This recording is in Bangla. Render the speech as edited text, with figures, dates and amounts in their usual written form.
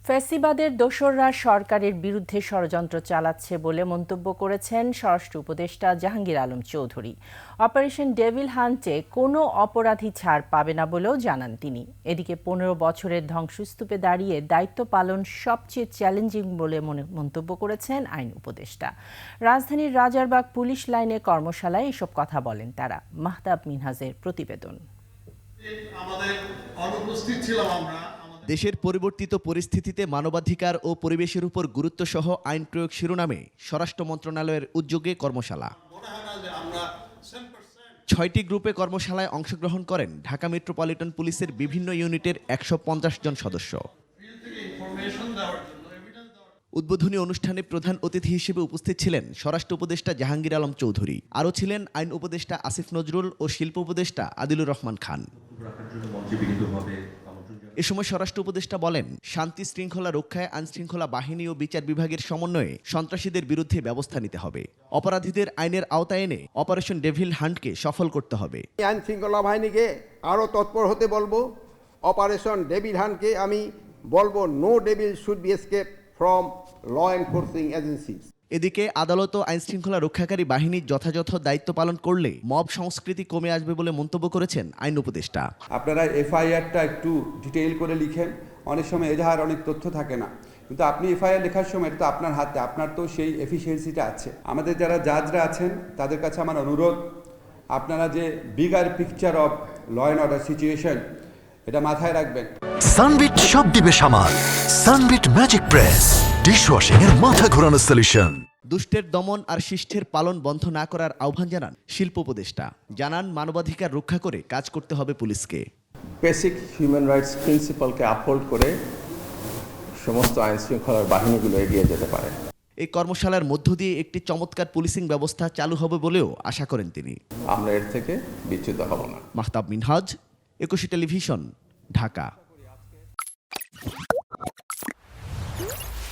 ফ্যাসিবাদের দোসররা সরকারের বিরুদ্ধে ষড়যন্ত্র চালাচ্ছে বলে মন্তব্য করেছেন স্বরাষ্ট্র উপদেষ্টা জাহাঙ্গীর আলম চৌধুরী। অপারেশন ডেভিল হান্টে কোনো অপরাধী ছাড় পাবে না বলেও জানান তিনি। এদিকে ১৫ বছরের ধ্বংসস্তূপে দাঁড়িয়ে দায়িত্ব পালন সবচেয়ে চ্যালেঞ্জিং বলে মন্তব্য করেছেন আইন উপদেষ্টা। রাজধানীর রাজারবাগ পুলিশ লাইনে কর্মশালায় এসব কথা বলেন তারা। মাহতাব মিনহাজের প্রতিবেদন। দেশের পরিবর্তিত পরিস্থিতিতে মানবাধিকার ও পরিবেশের উপর গুরুত্বসহ আইন প্রয়োগ শিরোনামে স্বরাষ্ট্র মন্ত্রণালয়ের উদ্যোগে কর্মশালা। ৬টি গ্রুপে কর্মশালায় অংশগ্রহণ করেন ঢাকা মেট্রোপলিটন পুলিশের বিভিন্ন ইউনিটের ১৫০ জন সদস্য। উদ্বোধনী অনুষ্ঠানে প্রধান অতিথি হিসেবে উপস্থিত ছিলেন স্বরাষ্ট্র উপদেষ্টা জাহাঙ্গীর আলম চৌধুরী। আরও ছিলেন আইন উপদেষ্টা আসিফ নজরুল ও শিল্প উপদেষ্টা আদিলুর রহমান খান। এ সময় স্বরাষ্ট্র উপদেষ্টা বলেন, শান্তি শৃঙ্খলা রক্ষায় আইনশৃঙ্খলা বাহিনী ও বিচার বিভাগের সমন্বয়ে সন্ত্রাসীদের বিরুদ্ধে ব্যবস্থা নিতে হবে। অপরাধীদের আইনের আওতায় এনে অপারেশন ডেভিল হান্টকে সফল করতে হবে। আইন শৃঙ্খলা বাহিনীকে আরও তৎপর হতে বলবো। অপারেশন ডেভিল হান্টকে আমি বলবো, no devil should be escape from law enforcing agencies. এদিকে আদালত ও আইনশৃঙ্খলা রক্ষাকারী বাহিনীর যথাযথ দায়িত্ব পালন করলে মব সংস্কৃতি কমে আসবে বলে মন্তব্য করেছেন আইন উপদেষ্টা। আপনারা এফআইআরটা একটু ডিটেইল করে লিখেন। অনেক সময় এজাহার অনেক তথ্য থাকে না, কিন্তু আপনি এফআইআর লেখার সময় এটা তো আপনার হাতে, আপনার তো সেই এফিসিয়েন্সিটা আছে। আমাদের যারা জাজরা আছেন তাদের কাছে আমার অনুরোধ, আপনারা যে bigger picture of law and order situation এটা মাথায় রাখবেন। সানবিট সব দিবে সামাল। সানবিট ম্যাজিক প্রেস ডিশওয়াশিং এর মাথা ঘোরানো সলিউশন। দুষ্টের দমন আর শিষ্টের পালন বন্ধ না করার আহ্বান জানান শিল্প উপদেষ্টা। জানান, মানবাধিকার রক্ষা করে কাজ করতে হবে পুলিশকে। বেসিক হিউম্যান রাইটস প্রিন্সিপালকে আপহোল্ড করে সমস্ত আইন শৃঙ্খলার বাহিনীগুলো এগিয়ে যেতে পারে। এই কর্মশালার মধ্য দিয়ে একটি চমৎকার পুলিশিং ব্যবস্থা চালু হবে বলেও আশা করেন তিনি। আমরা এর থেকে বিচ্যুত হব না। মাহতাব মিনহাজ, ২১ টেলিভিশন, ঢাকা।